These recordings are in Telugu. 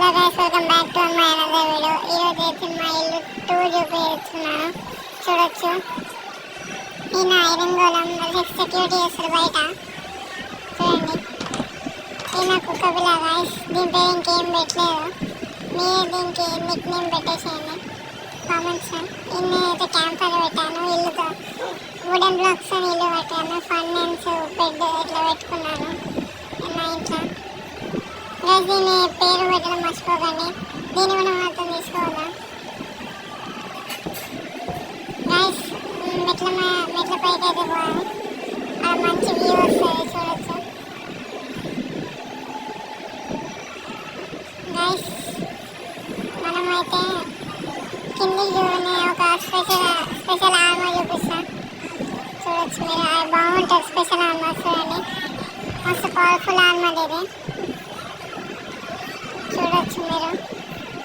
Hello guys, welcome back to my another video. ఈరోజు అయితే మా ఇల్లు టూర్ చూపిస్తున్నాను. చూడొచ్చు, ఈయన ఐరన్ గోళం సెక్యూరిటీ చేస్తారు బయట. చూడండి, ఈయన కుక్క పిల్ల గైస్. దీని పేరు ఇంకేం పెట్టలేదు, మీరు దీనికి నిక్ నేమ్ పెట్టేసేయండి కామెంట్స్. ఈయన అయితే క్యాంపర్ పెట్టాను, ఇల్లుతో వుడెన్ బ్లాక్స్ అని ఇల్లు పెట్టాను. ఫైనాన్స్ బెడ్ ఇట్లా పెట్టుకున్నాను మా ఇంట్లో. గైస్, దీని పేరు పెట్టడం మర్చిపోకండి, దీన్ని మనం మాత్రం తీసుకోవాలా గైస్. మెట్ల పైకి అయితే పోవాలి, అక్కడ మంచి వ్యూ వస్తుంది చూడొచ్చు గైస్. మనమైతే కిందికి చూడని ఒక స్పెషల్ ఆర్మర్ చూపిస్తా. చూడొచ్చు మీరు, అది బాగుంటుంది. స్పెషల్ ఆర్మర్ చూడండి, మస్తు పవర్ఫుల్ ఆర్మర్ ఇది. చూడొచ్చు మీరు,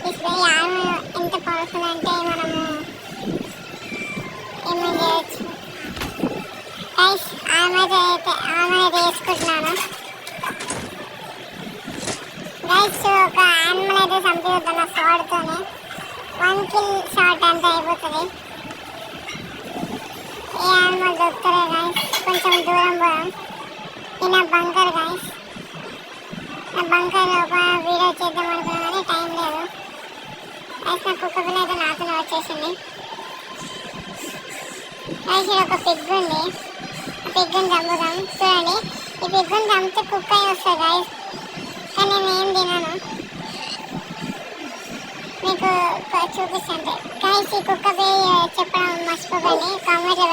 ఈ ఆర్మర్ ఎంత పవర్ఫుల్ అంటే మనము ఏమేమి చేయొచ్చు గైస్. ఆర్మర్ అయితే వేసుకుంటున్నాను గైస్. ఒక యానిమల్ అయితే చంపేద్దాం షార్ట్తోనే. 1 కిల్ షాట్ అంతా అయిపోతుంది. ఏ యానిమల్ దొరుకుతారే గైస్, కొంచెం దూరం పోదాం. ఇది నా బంకర్ గైస్. నా బంకర్ ఒక వీడియో చేద్దాం అనుకున్నాను కానీ టైం లేదు గైస్. నా కుక్క పిల్ల అయితే నాతోనే వచ్చేసింది గైస్. ఇది ఒక పిగ్ ఉంది, ఆ పిగ్గుని చంపుదాం. చూడండి, ఈ పిగ్గుని చంపితే కుక్క వస్తుంది గైస్, కానీ నేను ఏం తినను. మీకు చూపిస్తాను గైస్. ఈ కుక్క పేరు చెప్పడం మర్చిపోకండి, కామెంట్లో